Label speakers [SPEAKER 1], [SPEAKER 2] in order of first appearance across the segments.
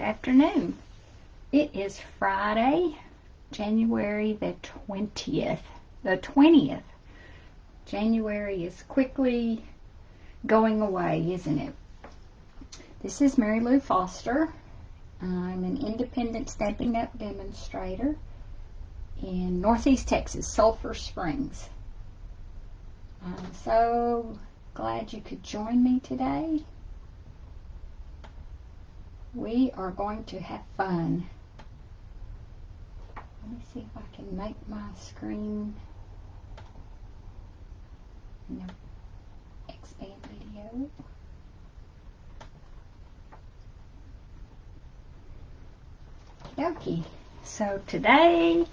[SPEAKER 1] afternoon. It is Friday, January the 20th. The 20th. January is quickly going away, isn't it? This is Mary Lou Foster. I'm an independent Stampin' Up! Demonstrator in Northeast Texas, Sulphur Springs. I'm so glad you could join me today. We are going to have fun. Let me see if I can make my screen expand video. Okay, so today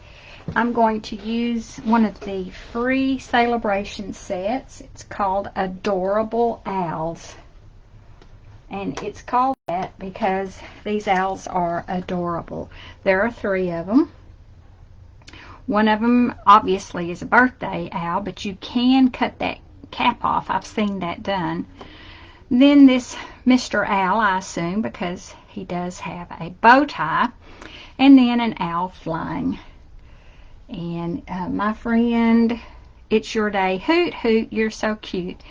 [SPEAKER 1] I'm going to use one of the free Sale-a-bration sets. It's called Adorable Owls. And it's called that because these owls are adorable. There are 3 of them. One of them obviously is a birthday owl, but you can cut that cap off. I've seen that done. Then this Mr. Owl, I assume, because he does have a bow tie. And then an owl flying. And my friend, it's your day. Hoot, hoot, you're so cute.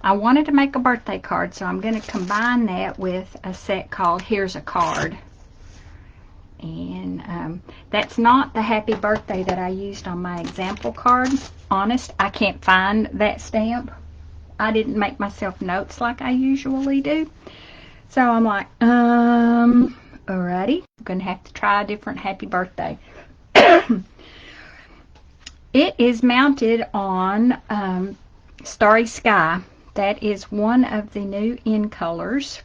[SPEAKER 1] I wanted to make a birthday card, so I'm going to combine that with a set called Here's a Card. And that's not the happy birthday that I used on my example card. Honest, I can't find that stamp. I didn't make myself notes like I usually do. So I'm like, alrighty, I'm going to have to try a different happy birthday. It is mounted on Starry Sky. That is one of the new in colors.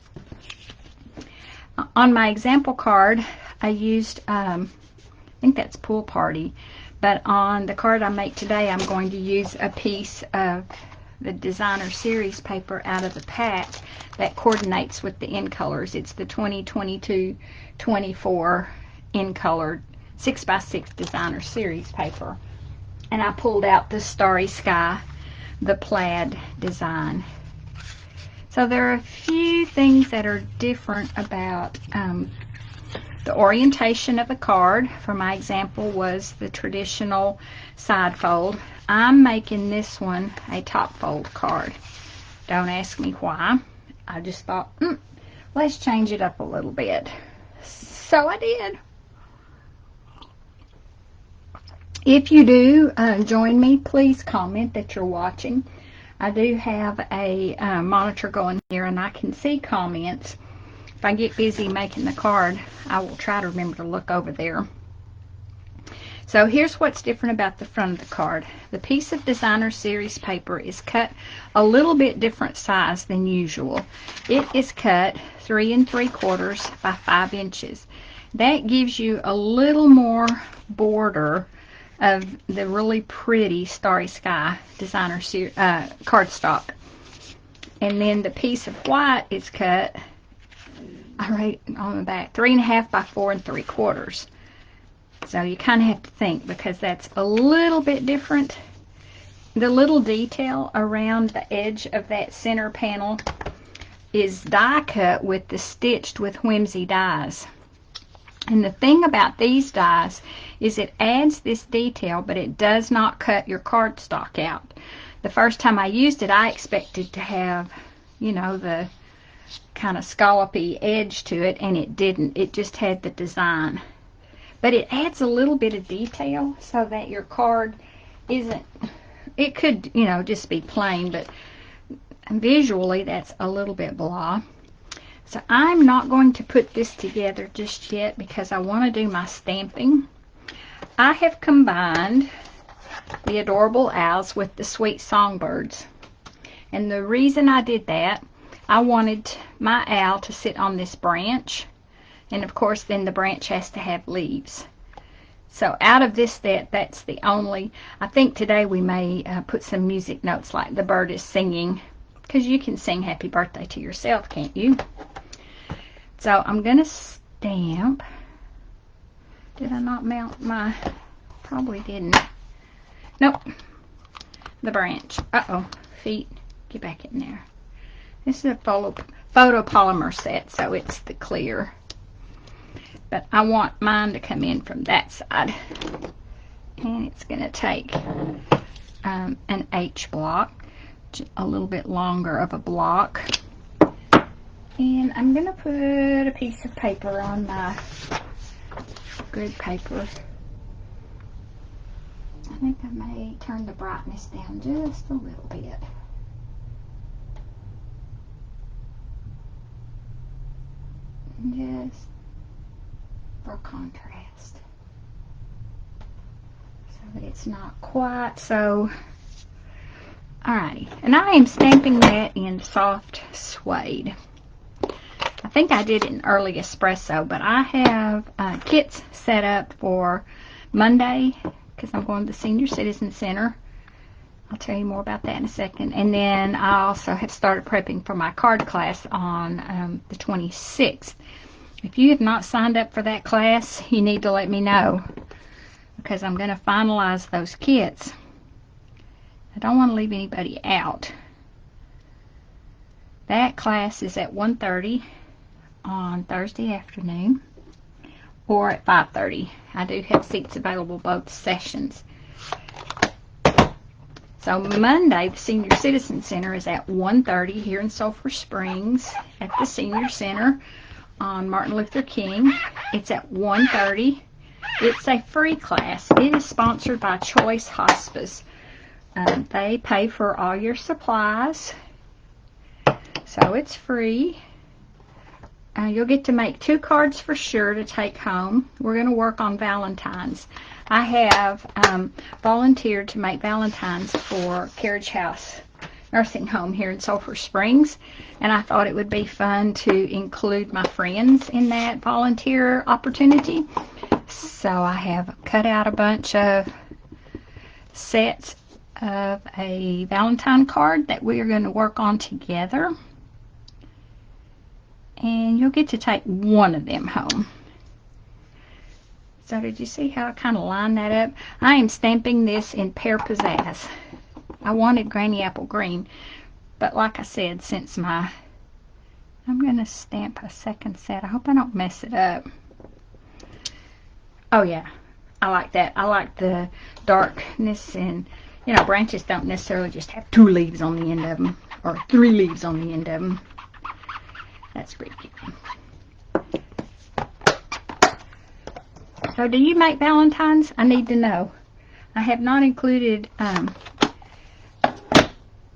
[SPEAKER 1] On my example card, I used, I think that's Pool Party. But on the card I make today, I'm going to use a piece of the designer series paper out of the pack that coordinates with the in colors. It's the 2022-24 in color 6x6 designer series paper. And I pulled out the Starry Sky, the plaid design. So there are a few things that are different about the orientation of the card. For my example was the traditional side fold. I'm making this one a top fold card. Don't ask me why. I just thought, let's change it up a little bit. So I did. If you do join me, please comment that you're watching. I do have a monitor going here and I can see comments. If I get busy making the card, I will try to remember to look over there. So here's what's different about the front of the card. The piece of designer series paper is cut a little bit different size than usual. It is cut 3 3/4 by 5 inches. That gives you a little more border of the really pretty Starry Sky designer cardstock. And then the piece of white is cut, I write on the back, 3.5 by 4 3/4. So you kind of have to think because that's a little bit different. The little detail around the edge of that center panel is die cut with the Stitched with Whimsy dies. And the thing about these dies is it adds this detail, but it does not cut your cardstock out. The first time I used it, I expected to have, you know, the kind of scallopy edge to it, and it didn't. It just had the design. But it adds a little bit of detail so that your card isn't, it could, you know, just be plain, but visually that's a little bit blah. So I'm not going to put this together just yet because I want to do my stamping. I have combined the Adorable Owls with the Sweet Songbirds. And the reason I did that, I wanted my owl to sit on this branch. And of course then the branch has to have leaves. So out of this set, that's the only, I think today we may put some music notes like the bird is singing. Because you can sing happy birthday to yourself, can't you? So I'm going to stamp. Did I not mount my, probably didn't. Nope. The branch. Uh-oh. Feet. Get back in there. This is a photopolymer set, so it's the clear. but I want mine to come in from that side. And it's going to take an H block, a little bit longer of a block. And I'm going to put a piece of paper on my grid paper. I think I may turn the brightness down just a little bit. Just for contrast. So that it's not quite so. Alrighty. And I am stamping that in soft suede. I think I did it in early espresso, but I have kits set up for Monday because I'm going to the Senior Citizen Center. I'll tell you more about that in a second. And then I also have started prepping for my card class on the 26th. If you have not signed up for that class, you need to let me know because I'm going to finalize those kits. I don't want to leave anybody out. That class is at 1:30 on Thursday afternoon or at 5:30. I do have seats available both sessions. So Monday, the Senior Citizen Center is at 1:30 here in Sulphur Springs at the Senior Center on Martin Luther King. It's at 1:30. It's a free class. It is sponsored by Choice Hospice. They pay for all your supplies, so it's free. You'll get to make 2 cards for sure to take home. We're going to work on Valentine's. I have volunteered to make Valentine's for Carriage House Nursing Home here in Sulphur Springs, and I thought it would be fun to include my friends in that volunteer opportunity. So I have cut out a bunch of sets of a Valentine card that we are going to work on together. And you'll get to take one of them home. So did you see how I kind of lined that up? I am stamping this in Pear Pizzazz. I wanted Granny Apple Green, but like I said, since I'm going to stamp a second set. I hope I don't mess it up. Oh yeah, I like that. I like the darkness, and you know, branches don't necessarily just have 2 leaves on the end of them or 3 leaves on the end of them. That's pretty cute. So do you make Valentines? I need to know. I have not included a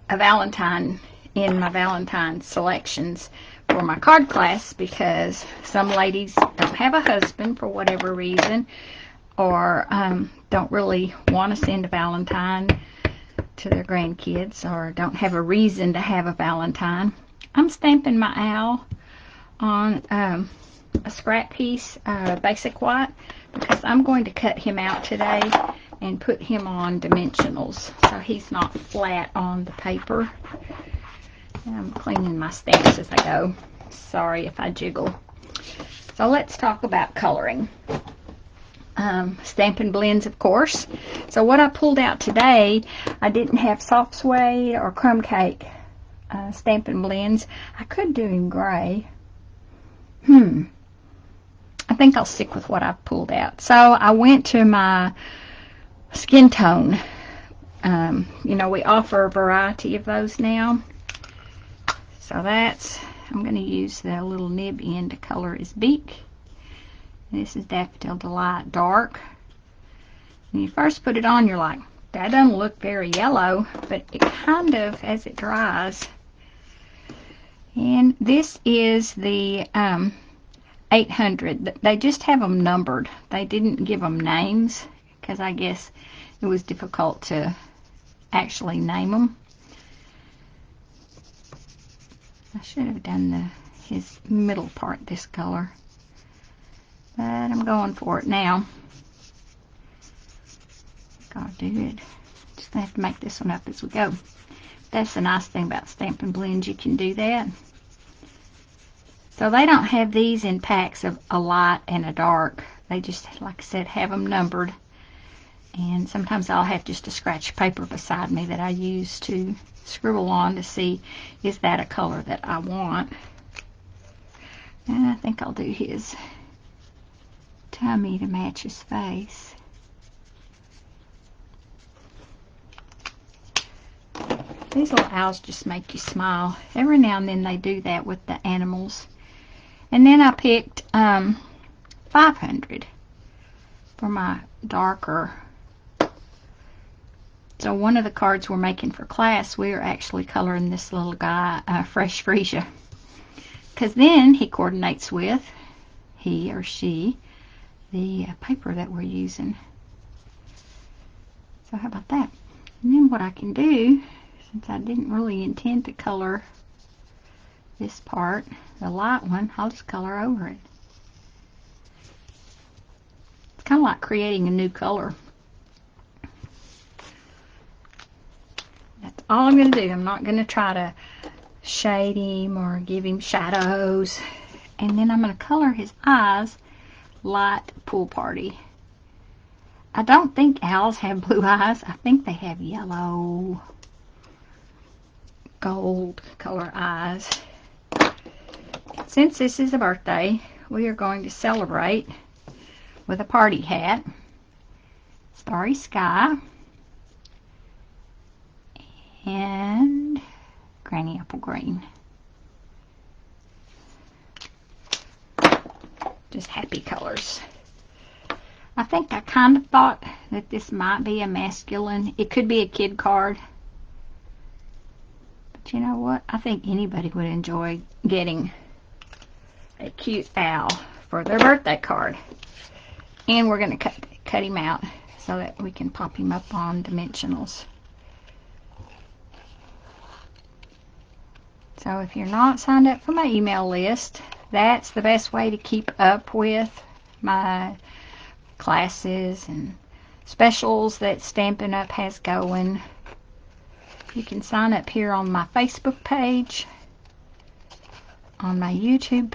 [SPEAKER 1] Valentine in my Valentine selections for my card class because some ladies don't have a husband for whatever reason, or don't really want to send a Valentine to their grandkids, or don't have a reason to have a Valentine. I'm stamping my owl on a scrap piece, basic white, because I'm going to cut him out today and put him on dimensionals so he's not flat on the paper. And I'm cleaning my stamps as I go. Sorry if I jiggle. So let's talk about coloring. Stampin' Blends, of course. So what I pulled out today, I didn't have soft suede or crumb cake Stampin' Blends. I could do in gray. I think I'll stick with what I pulled out. So I went to my skin tone. You know, we offer a variety of those now. So I'm going to use the little nib end to color his beak. This is Daffodil Delight Dark. When you first put it on, you're like, that doesn't look very yellow, but it kind of, as it dries. And this is the 800. They just have them numbered. They didn't give them names because I guess it was difficult to actually name them. I should have done his middle part this color, but I'm going for it now. Gotta do it. Just gonna have to make this one up as we go. That's the nice thing about Stampin' Blends. You can do that. So they don't have these in packs of a light and a dark. They just, like I said, have them numbered. And sometimes I'll have just a scratch paper beside me that I use to scribble on to see, is that a color that I want? And I think I'll do his tummy to match his face. These little owls just make you smile. Every now and then they do that with the animals. And then I picked 500 for my darker. So one of the cards we're making for class, we are actually coloring this little guy fresh freesia. Because then he coordinates with, he or she, the paper that we're using. So how about that? And then what I can do, since I didn't really intend to color this part, the light one, I'll just color over it. It's kind of like creating a new color. That's all I'm going to do. I'm not going to try to shade him or give him shadows. And then I'm going to color his eyes light pool party. I don't think owls have blue eyes. I think they have yellow, gold color eyes. Since this is a birthday, we are going to celebrate with a party hat, starry sky, and granny apple green. Just happy colors. I think I kind of thought that this might be a masculine. It could be a kid card. But you know what? I think anybody would enjoy getting a cute owl for their birthday card. And we're going to cut him out so that we can pop him up on dimensionals. So if you're not signed up for my email list, that's the best way to keep up with my classes and specials that Stampin' Up! Has going. You can sign up here on my Facebook page, on my YouTube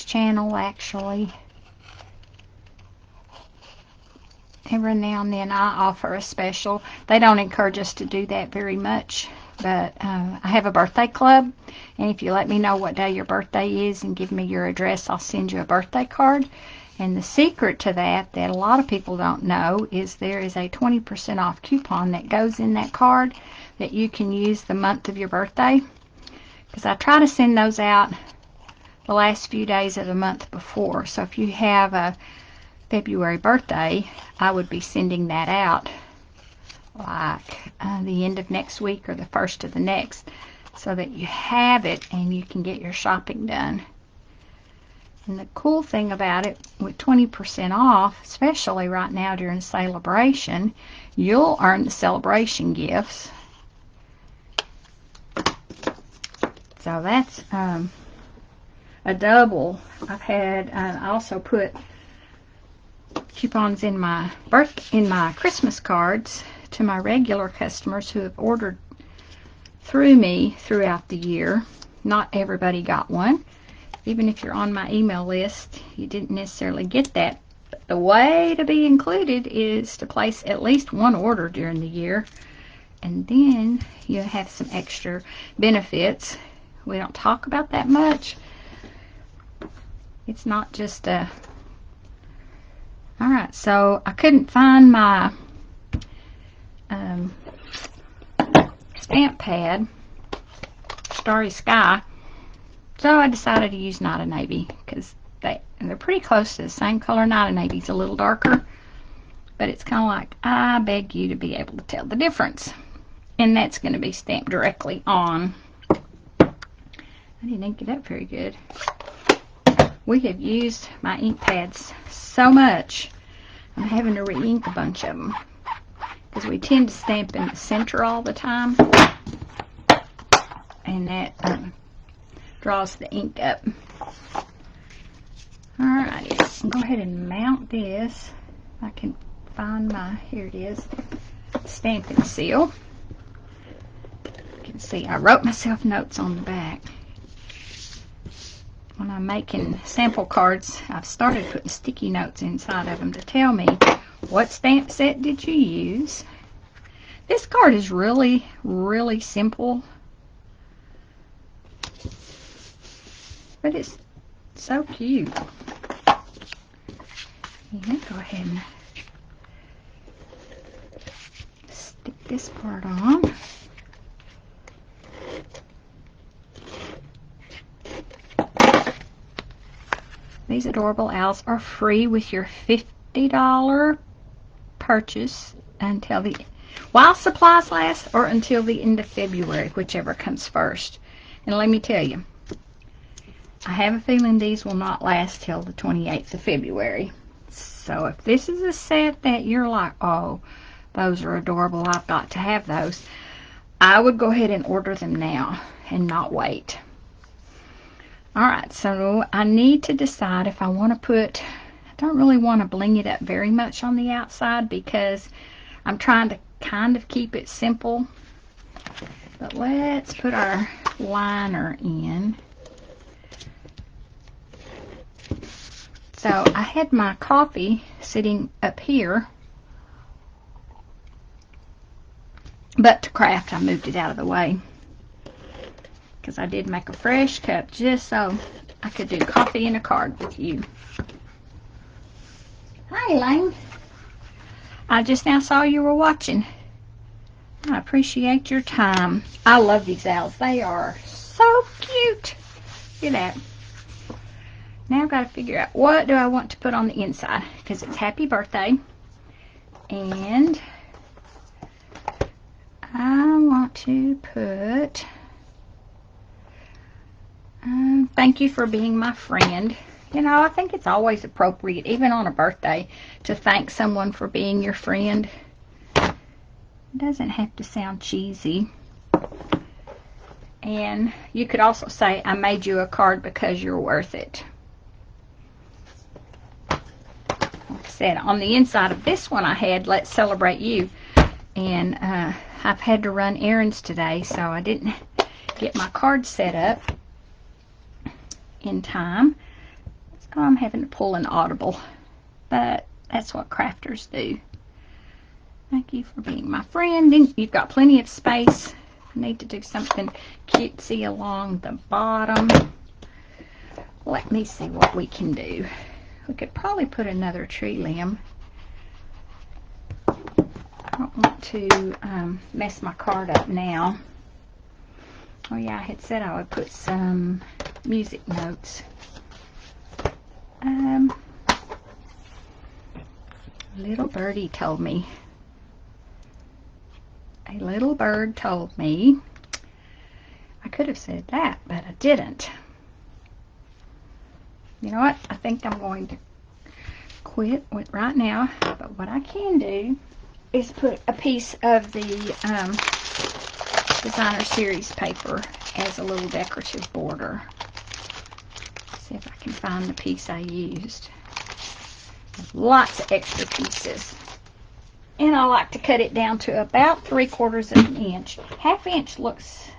[SPEAKER 1] channel actually. Every now and then I offer a special. They don't encourage us to do that very much, but I have a birthday club, and if you let me know what day your birthday is and give me your address, I'll send you a birthday card. And the secret to that a lot of people don't know is there is a 20% off coupon that goes in that card that you can use the month of your birthday, because I try to send those out the last few days of the month before. So if you have a February birthday, I would be sending that out like the end of next week or the first of the next, so that you have it and you can get your shopping done. And the cool thing about it, with 20% off, especially right now during Sale-a-bration, you'll earn the celebration gifts. So that's a double. I've had, I also put coupons in my Christmas cards to my regular customers who have ordered through me throughout the year. Not everybody got one. Even if you're on my email list, you didn't necessarily get that. But the way to be included is to place at least one order during the year, and then you have some extra benefits. We don't talk about that much. It's not just a... Alright, so I couldn't find my stamp pad, Starry Sky, so I decided to use Night of Navy, because they're pretty close to the same color. Night of Navy's a little darker, but it's kind of like, I beg you to be able to tell the difference. And that's going to be stamped directly on. I didn't ink it up very good. We have used my ink pads so much, I'm having to re-ink a bunch of them, because we tend to stamp in the center all the time, and that draws the ink up. Alrighty, I'll go ahead and mount this. I can find my, here it is, stamping seal. You can see I wrote myself notes on the back. When I'm making sample cards, I've started putting sticky notes inside of them to tell me what stamp set did you use. This card is really, really simple, but it's so cute. And go ahead and stick this part on. These adorable owls are free with your $50 purchase until while supplies last, or until the end of February, whichever comes first. And let me tell you, I have a feeling these will not last till the 28th of February. So if this is a set that you're like, oh, those are adorable, I've got to have those, I would go ahead and order them now and not wait. Alright, so I need to decide if I want to put, I don't really want to bling it up very much on the outside because I'm trying to kind of keep it simple. But let's put our liner in. So I had my coffee sitting up here, but to craft I moved it out of the way because I did make a fresh cup just so I could do coffee and a card with you. Hi, Elaine. I just now saw you were watching. I appreciate your time. I love these owls. They are so cute. Look at that. Now I've got to figure out what do I want to put on the inside because it's happy birthday. And I want to put thank you for being my friend. You know, I think it's always appropriate, even on a birthday, to thank someone for being your friend. It doesn't have to sound cheesy. And you could also say, I made you a card because you're worth it. Like I said, on the inside of this one I had, let's celebrate you. And I've had to run errands today, so I didn't get my card set up in time. So I'm having to pull an audible, but that's what crafters do. Thank you for being my friend. And you've got plenty of space. I need to do something cutesy along the bottom. Let me see what we can do. We could probably put another tree limb. I don't want to mess my card up now. Oh yeah, I had said I would put some music notes. Little birdie told me. A little bird told me. I could have said that, but I didn't. You know what? I think I'm going to quit with right now. But what I can do is put a piece of the designer series paper as a little decorative border. See if I can find the piece I used. There's lots of extra pieces. And I like to cut it down to about 3/4 of an inch. 1/2 inch looks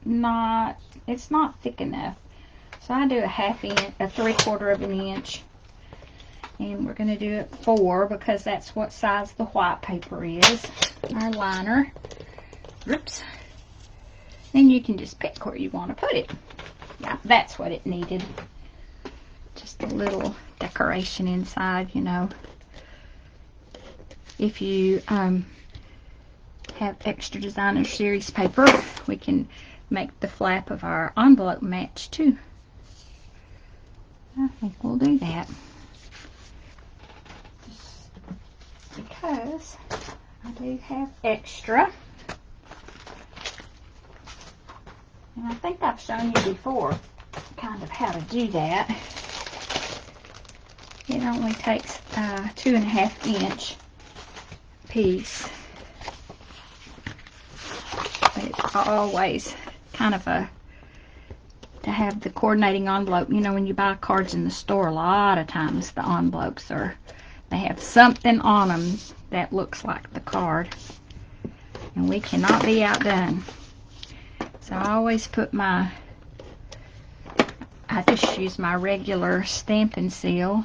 [SPEAKER 1] not, it's not thick enough. So I do a 1/2 inch, a 3/4 of an inch. And we're going to do it 4 because that's what size the white paper is. Our liner. Oops. Then you can just pick where you want to put it. Yeah, that's what it needed. Just a little decoration inside, you know. If you have extra designer series paper, we can make the flap of our envelope match too. I think we'll do that. Just because I do have extra. And I think I've shown you before kind of how to do that. It only takes a 2.5 inch piece. But it's always kind of to have the coordinating envelope. You know, when you buy cards in the store, a lot of times the envelopes they have something on them that looks like the card. And we cannot be outdone. So I always put I just use my regular Stampin' Seal.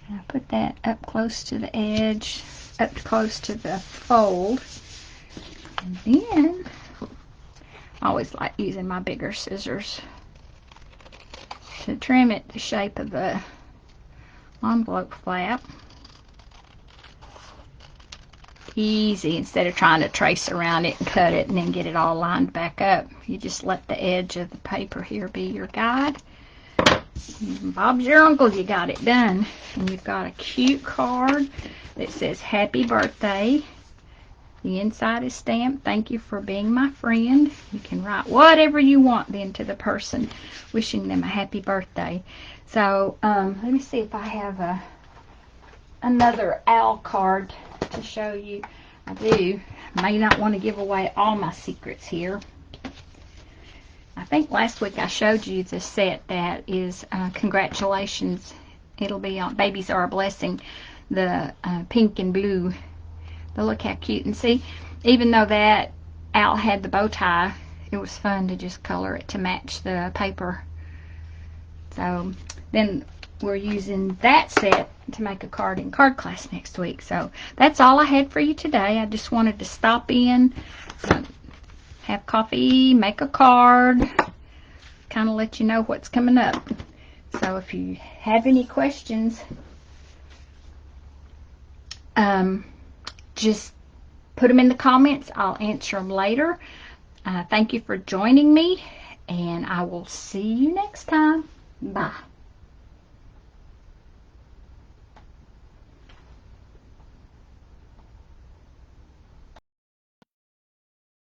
[SPEAKER 1] And I put that up close to the edge, up close to the fold. And then, I always like using my bigger scissors to trim it the shape of the envelope flap. Easy, instead of trying to trace around it and cut it and then get it all lined back up. You just let the edge of the paper here be your guide. Bob's your uncle, you got it done. And you've got a cute card that says happy birthday. The inside is stamped, thank you for being my friend. You can write whatever you want then to the person, wishing them a happy birthday. So let me see if I have another owl card to show you. I do. May not want to give away all my secrets here. I think last week I showed you the set that is congratulations. It'll be on Babies Are a Blessing, the pink and blue. But look how cute. And see, even though that owl had the bow tie, it was fun to just color it to match the paper. So then we're using that set to make a card in card class next week. So that's all I had for you today. I just wanted to stop in, have coffee, make a card, kind of let you know what's coming up. So if you have any questions, just put them in the comments. I'll answer them later. Thank you for joining me, and I will see you next time. Bye.